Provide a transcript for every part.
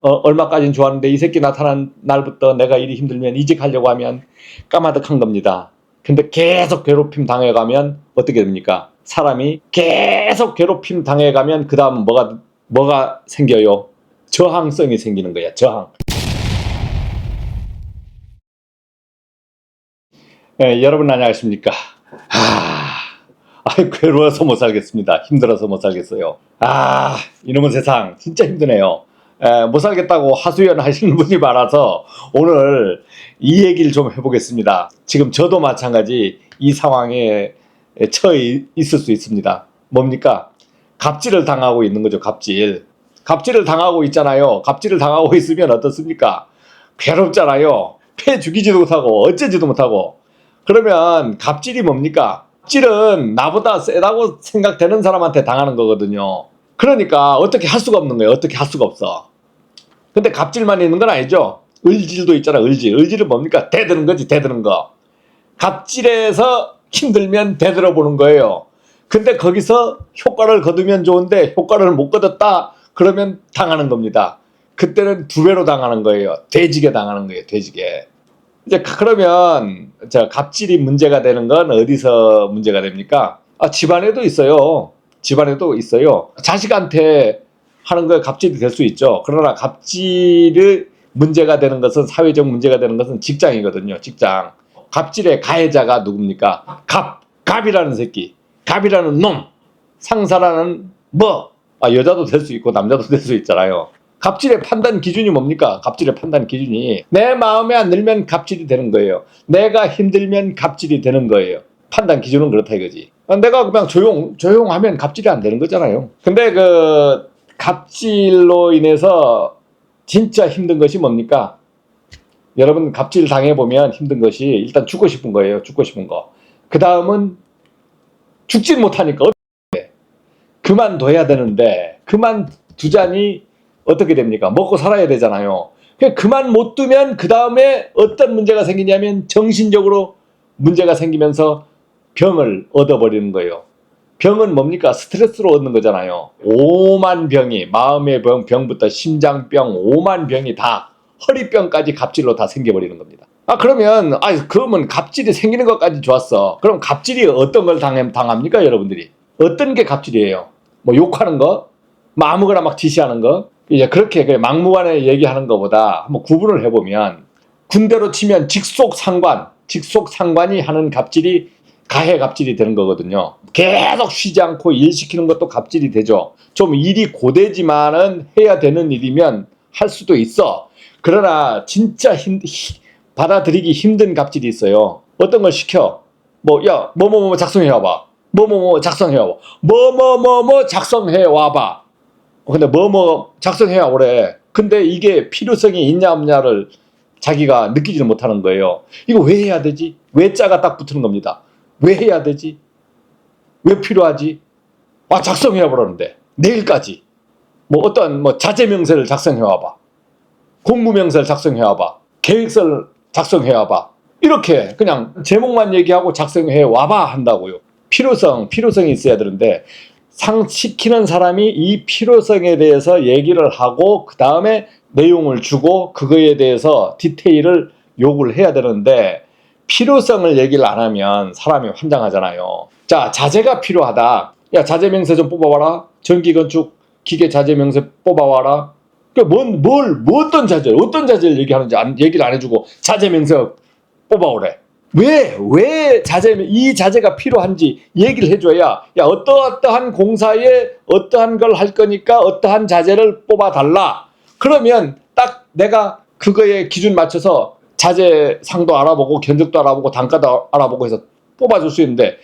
얼마까지는 좋았는데 이 새끼 나타난 날부터 내가 일이 힘들면 이직하려고 하면 까마득한 겁니다. 근데 계속 괴롭힘 당해가면 어떻게 됩니까? 사람이 계속 괴롭힘 당해가면 그 다음 뭐가 생겨요? 저항성이 생기는 거야. 저항. 예, 여러분 안녕하십니까? 괴로워서 못 살겠습니다. 힘들어서 못 살겠어요. 이놈의 세상 진짜 힘드네요. 못 살겠다고 하소연 하시는 분이 많아서 오늘 이 얘기를 좀 해보겠습니다. 지금 저도 마찬가지 이 상황에 처해 있을 수 있습니다. 뭡니까? 갑질을 당하고 있는 거죠. 갑질을 당하고 있잖아요. 갑질을 당하고 있으면 어떻습니까? 괴롭잖아요. 패 죽이지도 못하고 어쩌지도 못하고. 그러면 갑질이 뭡니까? 갑질은 나보다 세다고 생각되는 사람한테 당하는 거거든요. 그러니까 어떻게 할 수가 없는 거예요. 어떻게 할 수가 없어. 근데 갑질만 있는 건 아니죠. 을질도 있잖아. 을질은 뭡니까? 대드는 거지. 대드는 거. 갑질에서 힘들면 대들어 보는 거예요. 근데 거기서 효과를 거두면 좋은데 효과를 못 거뒀다 그러면 당하는 겁니다. 그때는 두 배로 당하는 거예요. 돼지게 당하는 거예요. 돼지게. 이제 그러면 갑질이 문제가 되는 건 어디서 문제가 됩니까? 집안에도 있어요. 집안에도 있어요. 자식한테 하는 거에 갑질이 될 수 있죠. 그러나 갑질이 문제가 되는 것은, 사회적 문제가 되는 것은 직장이거든요. 직장. 갑질의 가해자가 누굽니까? 갑이라는 새끼, 갑이라는 놈, 상사라는 여자도 될 수 있고 남자도 될 수 있잖아요. 갑질의 판단 기준이 뭡니까? 갑질의 판단 기준이 내 마음에 안 들면 갑질이 되는 거예요. 내가 힘들면 갑질이 되는 거예요. 판단 기준은 그렇다 이거지. 내가 그냥 조용하면 갑질이 안 되는 거잖아요. 근데 그 갑질로 인해서 진짜 힘든 것이 뭡니까? 여러분 갑질 당해보면 힘든 것이 일단 죽고 싶은 거예요. 죽고 싶은 거. 그 다음은 죽질 못하니까 그만둬야 되는데 그만두자니 어떻게 됩니까? 먹고 살아야 되잖아요. 그만 못 두면 그 다음에 어떤 문제가 생기냐면 정신적으로 문제가 생기면서 병을 얻어버리는 거예요. 병은 뭡니까? 스트레스로 얻는 거잖아요. 오만 병이, 마음의 병부터 심장병, 오만 병이 다 허리병까지 갑질로 다 생겨버리는 겁니다. 그러면 갑질이 생기는 것까지 좋았어. 그럼 갑질이 어떤 걸 당합니까, 여러분들이? 어떤 게 갑질이에요? 욕하는 거? 아무거나 막 지시하는 거? 이제 그렇게 막무가내 얘기하는 것보다 한번 구분을 해보면, 군대로 치면 직속상관이 하는 갑질이 가해 갑질이 되는 거거든요. 계속 쉬지 않고 일 시키는 것도 갑질이 되죠. 좀 일이 고되지만은 해야 되는 일이면 할 수도 있어. 그러나 진짜 받아들이기 힘든 갑질이 있어요. 어떤 걸 시켜? 뭐뭐 작성해 와봐. 뭐뭐 작성해 와봐. 뭐뭐 작성해 와봐. 근데 뭐뭐 작성해 와보래. 근데 이게 필요성이 있냐 없냐를 자기가 느끼지는 못하는 거예요. 이거 왜 해야 되지? 왜자가 딱 붙는 겁니다. 왜 해야 되지? 왜 필요하지? 작성해 와보라는데 내일까지 어떤 자제명세를 작성해 와봐. 공무명세를 작성해 와봐. 계획서를 작성해 와봐. 이렇게 그냥 제목만 얘기하고 작성해 와봐 한다고요. 필요성이 있어야 되는데 시키는 사람이 이 필요성에 대해서 얘기를 하고 그 다음에 내용을 주고 그거에 대해서 디테일을 요구를 해야 되는데 필요성을 얘기를 안 하면 사람이 환장하잖아요. 자, 자재가 필요하다. 야, 자재명세 좀 뽑아와라. 전기건축 기계 자재명세 뽑아와라. 어떤 자재를 얘기하는지 얘기를 안 해주고 자재명세 뽑아오래. 왜 이 자재가 필요한지 얘기를 해줘야, 어떠한 공사에 어떠한 걸 할 거니까 어떠한 자재를 뽑아달라. 그러면 딱 내가 그거에 기준 맞춰서 자재 상도 알아보고 견적도 알아보고 단가도 알아보고 해서 뽑아줄 수 있는데,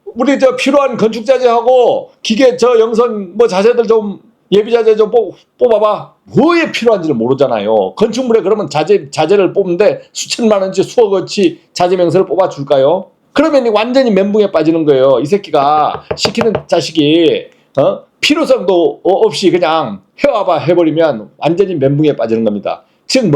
우리 필요한 건축 자재하고 기계 영선 자재들 좀 예비 자재 좀 뽑아봐. 뭐에 필요한지를 모르잖아요. 건축물에 그러면 자재를 뽑는데 수천만 원치 수억어치 자재 명세를 뽑아줄까요? 그러면 완전히 멘붕에 빠지는 거예요. 이 새끼가 시키는 자식이 필요성도 없이 그냥 해와봐 해버리면 완전히 멘붕에 빠지는 겁니다. 즉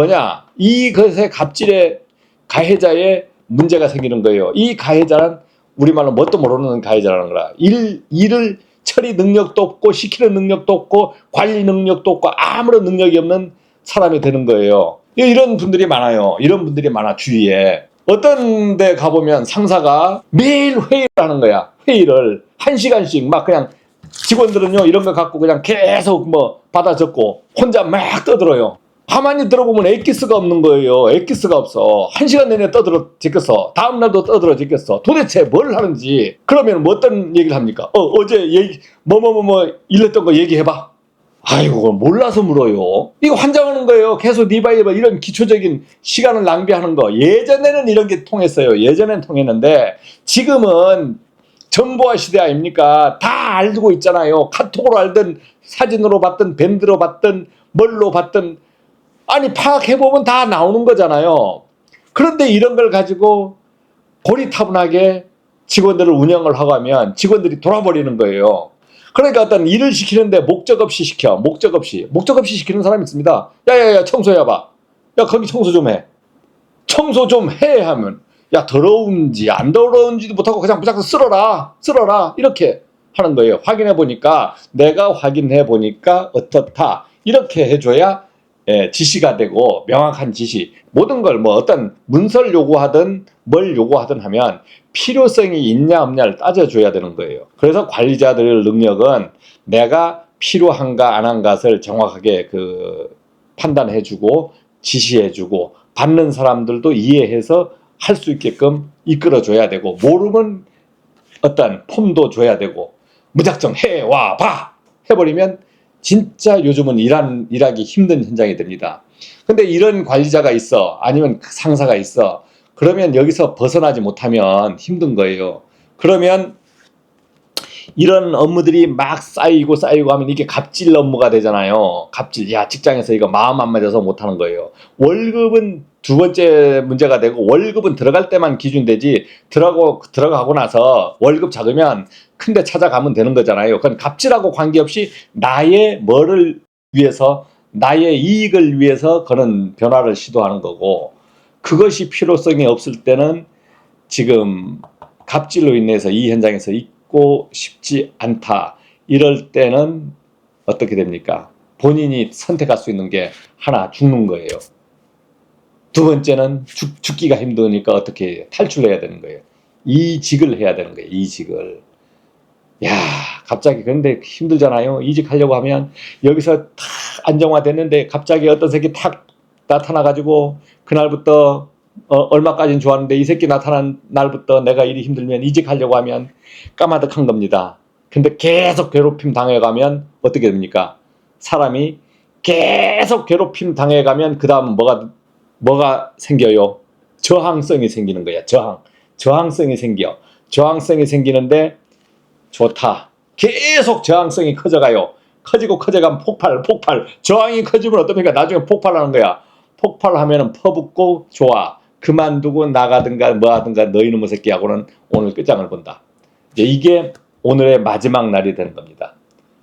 이것의 갑질의 가해자의 문제가 생기는 거예요. 이 가해자는 우리말로 뭣도 모르는 가해자라는 거라. 일을 처리 능력도 없고 시키는 능력도 없고 관리 능력도 없고 아무런 능력이 없는 사람이 되는 거예요. 이런 분들이 많아요. 이런 분들이 많아 주위에. 어떤 데 가보면 상사가 매일 회의를 하는 거야. 회의를 1시간씩 막 그냥 직원들은요 이런 거 갖고 그냥 계속 뭐 받아 적고 혼자 막 떠들어요. 가만히 들어보면 엑기스가 없는 거예요. 엑기스가 없어. 1시간 내내 떠들어 제꼈어. 다음날도 떠들어 제꼈어. 도대체 뭘 하는지. 그러면 뭐 어떤 얘기를 합니까? 어제 얘기 일했던 거 얘기해봐. 아이고 몰라서 물어요. 이거 환장하는 거예요. 계속 리바이벌 이런 기초적인 시간을 낭비하는 거. 예전에는 이런 게 통했어요. 예전엔 통했는데 지금은 정보화 시대 아닙니까? 다 알고 있잖아요. 카톡으로 알든 사진으로 봤든 밴드로 봤든 뭘로 봤든 아니 파악해보면 다 나오는 거잖아요. 그런데 이런 걸 가지고 고리타분하게 직원들을 운영을 하고 하면 직원들이 돌아버리는 거예요. 그러니까 어떤 일을 시키는데 목적 없이 시켜. 목적 없이 시키는 사람이 있습니다. 야야야 청소해봐. 야 거기 청소 좀 해. 청소 좀 해 하면 야 더러운지 안 더러운지도 못하고 그냥 무작정 쓸어라 이렇게 하는 거예요. 확인해 보니까 내가 확인해 보니까 어떻다 이렇게 해줘야 지시가 되고 명확한 지시 모든 걸 뭐 어떤 문서를 요구하든 뭘 요구하든 하면 필요성이 있냐 없냐를 따져줘야 되는 거예요. 그래서 관리자들의 능력은 내가 필요한가 안 한 것을 정확하게 판단해주고 지시해주고 받는 사람들도 이해해서 할 수 있게끔 이끌어줘야 되고 모르면 어떤 폼도 줘야 되고 무작정 해와 봐 해버리면 진짜 요즘은 일하기 힘든 현장이 됩니다. 근데 이런 관리자가 있어 아니면 상사가 있어 그러면 여기서 벗어나지 못하면 힘든 거예요. 그러면 이런 업무들이 막 쌓이고 하면 이게 갑질 업무가 되잖아요. 갑질. 야 직장에서 이거 마음 안 맞아서 못하는 거예요. 월급은 두 번째 문제가 되고 월급은 들어갈 때만 기준되지 들어가고 나서 월급 작으면 큰데 찾아가면 되는 거잖아요. 그건 갑질하고 관계없이 나의 뭐를 위해서 나의 이익을 위해서 그런 변화를 시도하는 거고 그것이 필요성이 없을 때는 지금 갑질로 인해서 이 현장에서 있고 싶지 않다. 이럴 때는 어떻게 됩니까? 본인이 선택할 수 있는 게 하나 죽는 거예요. 두 번째는 죽기가 힘드니까 어떻게 해요? 탈출해야 되는 거예요. 이직을 해야 되는 거예요. 이직을. 야 갑자기 근데 힘들잖아요. 이직하려고 하면 여기서 탁 안정화됐는데 갑자기 어떤 새끼 탁 나타나가지고 그날부터 얼마까지는 좋았는데 이 새끼 나타난 날부터 내가 일이 힘들면 이직하려고 하면 까마득한 겁니다. 근데 계속 괴롭힘 당해가면 어떻게 됩니까? 사람이 계속 괴롭힘 당해가면 그 다음 뭐가 생겨요? 저항성이 생기는 거야. 저항성이 생겨. 저항성이 생기는데 좋다. 계속 저항성이 커져가요. 커져가면 폭발. 저항이 커지면 어떻습니까? 나중에 폭발하는 거야. 폭발하면은 퍼붓고 좋아. 그만두고 나가든가 뭐 하든가 너희 놈의 새끼하고는 오늘 끝장을 본다. 이게 오늘의 마지막 날이 되는 겁니다.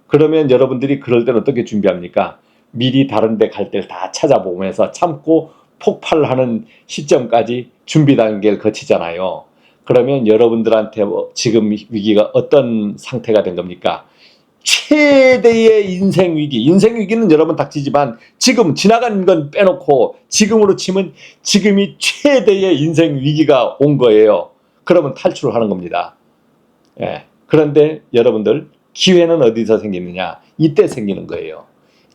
그러면 여러분들이 그럴 때는 어떻게 준비합니까? 미리 다른 데 갈 때 다 찾아보면서 참고 폭발하는 시점까지 준비 단계를 거치잖아요. 그러면 여러분들한테 지금 위기가 어떤 상태가 된 겁니까? 최대의 인생 위기는 여러 번 닥치지만 지금 지나간 건 빼놓고 지금으로 치면 지금이 최대의 인생 위기가 온 거예요. 그러면 탈출을 하는 겁니다. 그런데 여러분들 기회는 어디서 생기느냐? 이때 생기는 거예요.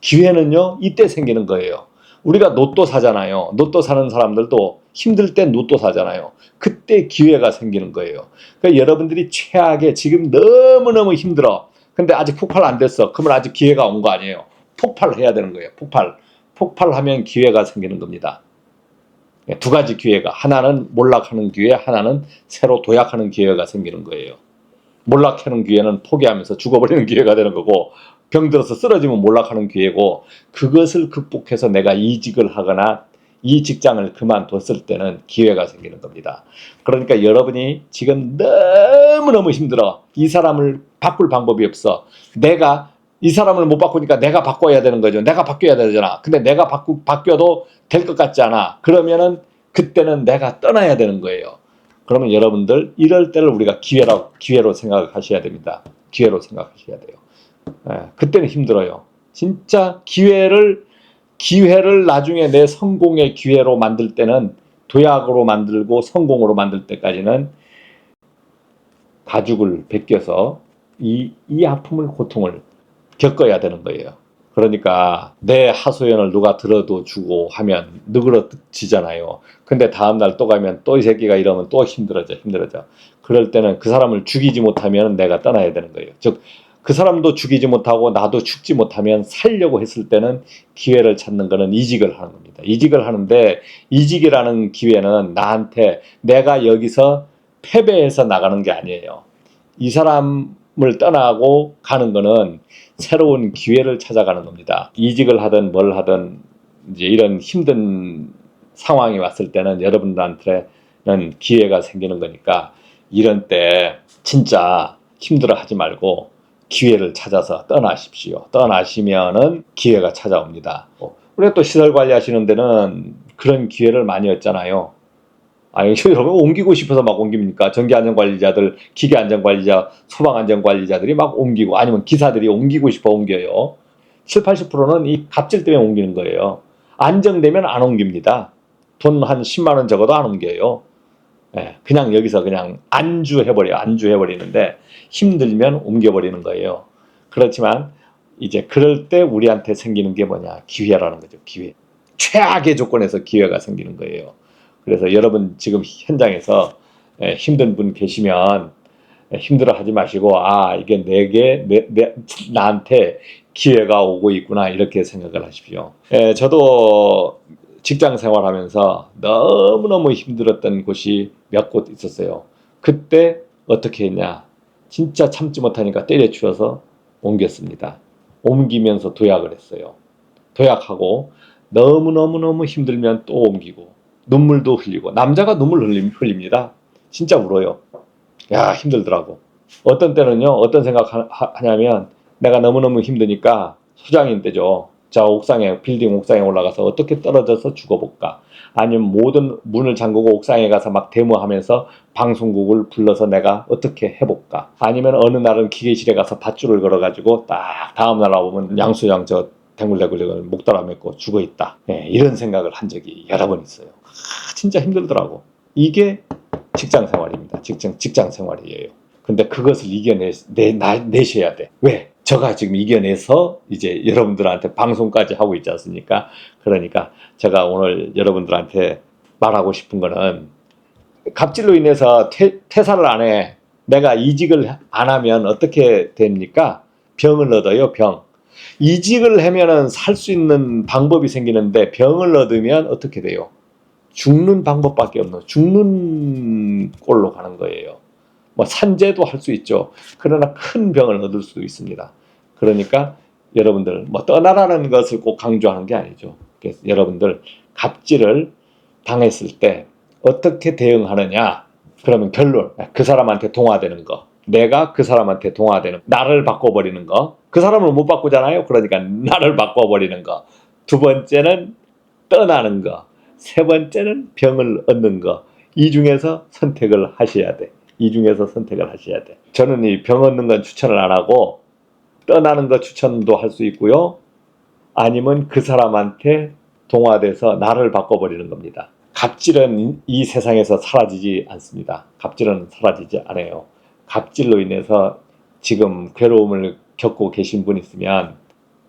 기회는요 이때 생기는 거예요. 우리가 로또 사잖아요. 로또 사는 사람들도 힘들 때 로또 사잖아요. 그때 기회가 생기는 거예요. 그러니까 여러분들이 최악의 지금 너무너무 힘들어. 근데 아직 폭발 안 됐어. 그러면 아직 기회가 온 거 아니에요. 폭발해야 되는 거예요. 폭발하면 기회가 생기는 겁니다. 두 가지 기회가. 하나는 몰락하는 기회, 하나는 새로 도약하는 기회가 생기는 거예요. 몰락하는 기회는 포기하면서 죽어버리는 기회가 되는 거고 병들어서 쓰러지면 몰락하는 기회고 그것을 극복해서 내가 이직을 하거나 이 직장을 그만뒀을 때는 기회가 생기는 겁니다. 그러니까 여러분이 지금 너무너무 힘들어. 이 사람을 바꿀 방법이 없어. 내가 이 사람을 못 바꾸니까 내가 바꿔야 되는 거죠. 내가 바뀌어야 되잖아. 근데 내가 바뀌어도 될 것 같지 않아. 그러면은 그때는 내가 떠나야 되는 거예요. 그러면 여러분들 이럴 때를 우리가 기회로 생각하셔야 됩니다. 기회로 생각하셔야 돼요. 그때는 힘들어요. 진짜 기회를 나중에 내 성공의 기회로 만들 때는, 도약으로 만들고 성공으로 만들 때까지는 가죽을 벗겨서 이 아픔을, 고통을 겪어야 되는 거예요. 그러니까 내 하소연을 누가 들어도 주고 하면 느그러지잖아요. 근데 다음날 또 가면 또 이 새끼가 이러면 또 힘들어져. 그럴 때는 그 사람을 죽이지 못하면 내가 떠나야 되는 거예요. 즉, 그 사람도 죽이지 못하고 나도 죽지 못하면 살려고 했을 때는 기회를 찾는 것은 이직을 하는 겁니다. 이직을 하는데, 이직이라는 기회는 나한테 내가 여기서 패배해서 나가는 게 아니에요. 이 사람을 떠나고 가는 거는 새로운 기회를 찾아가는 겁니다. 이직을 하든 뭘 하든 이제 이런 힘든 상황이 왔을 때는 여러분들한테는 기회가 생기는 거니까, 이런 때 진짜 힘들어 하지 말고 기회를 찾아서 떠나십시오. 떠나시면은 기회가 찾아옵니다. 우리가 또 시설 관리하시는 데는 그런 기회를 많이 얻잖아요. 아니, 여러분 옮기고 싶어서 막 옮깁니까? 전기안전관리자들, 기계안전관리자, 소방안전관리자들이 막 옮기고, 아니면 기사들이 옮기고 싶어 옮겨요. 70, 80%는 이 갑질 때문에 옮기는 거예요. 안정되면 안 옮깁니다. 돈 한 10만 원 적어도 안 옮겨요. 그냥 여기서 그냥 안주해버리는데, 힘들면 옮겨버리는 거예요. 그렇지만 이제 그럴 때 우리한테 생기는 게 뭐냐? 기회라는 거죠. 기회. 최악의 조건에서 기회가 생기는 거예요. 그래서 여러분 지금 현장에서 힘든 분 계시면 힘들어하지 마시고, 이게 나한테 기회가 오고 있구나, 이렇게 생각을 하십시오. 저도 직장 생활하면서 너무너무 힘들었던 곳이 몇 곳 있었어요. 그때 어떻게 했냐? 진짜 참지 못하니까 때려치워서 옮겼습니다. 옮기면서 도약을 했어요. 도약하고 너무너무 힘들면 또 옮기고, 눈물도 흘리고, 남자가 눈물 흘립니다. 진짜 울어요. 야, 힘들더라고. 어떤 때는요, 어떤 생각 하냐면, 내가 너무너무 힘드니까 소장인 때죠. 저 빌딩 옥상에 올라가서 어떻게 떨어져서 죽어볼까? 아니면 모든 문을 잠그고 옥상에 가서 막 데모하면서 방송국을 불러서 내가 어떻게 해볼까? 아니면 어느 날은 기계실에 가서 밧줄을 걸어가지고 딱 다음날 나오면 양수장 댕굴댕굴 목덜아 맺고 죽어있다. 이런 생각을 한 적이 여러 번 있어요. 진짜 힘들더라고. 이게 직장 생활입니다. 직장 생활이에요. 근데 그것을 내셔야 돼. 왜? 제가 지금 이겨내서 이제 여러분들한테 방송까지 하고 있지 않습니까? 그러니까 제가 오늘 여러분들한테 말하고 싶은 거는, 갑질로 인해서 퇴사를 안 해. 내가 이직을 안 하면 어떻게 됩니까? 병을 얻어요, 병. 이직을 하면은 살 수 있는 방법이 생기는데, 병을 얻으면 어떻게 돼요? 죽는 방법밖에 없는, 죽는 꼴로 가는 거예요. 뭐 산재도 할 수 있죠. 그러나 큰 병을 얻을 수도 있습니다. 그러니까 여러분들 뭐 떠나라는 것을 꼭 강조하는 게 아니죠. 그래서 여러분들 갑질을 당했을 때 어떻게 대응하느냐? 그러면 결론, 그 사람한테 동화되는 거, 내가 그 사람한테 동화되는, 나를 바꿔버리는 거. 그 사람을 못 바꾸잖아요. 그러니까 나를 바꿔버리는 거. 두 번째는 떠나는 거. 세 번째는 병을 얻는 거. 이 중에서 선택을 하셔야 돼. 저는 이 병 얻는 건 추천을 안 하고, 떠나는 거 추천도 할 수 있고요. 아니면 그 사람한테 동화돼서 나를 바꿔버리는 겁니다. 갑질은 이 세상에서 사라지지 않습니다. 갑질은 사라지지 않아요. 갑질로 인해서 지금 괴로움을 겪고 계신 분 있으면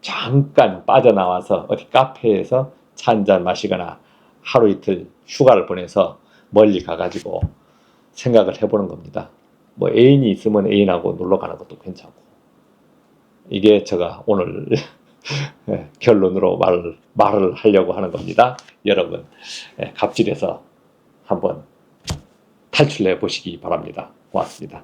잠깐 빠져나와서 어디 카페에서 차 한잔 마시거나 하루 이틀 휴가를 보내서 멀리 가가지고 생각을 해보는 겁니다. 뭐 애인이 있으면 애인하고 놀러 가는 것도 괜찮고. 이게 제가 오늘 결론으로 말을 하려고 하는 겁니다. 여러분, 갑질에서 한번 탈출해 보시기 바랍니다. 고맙습니다.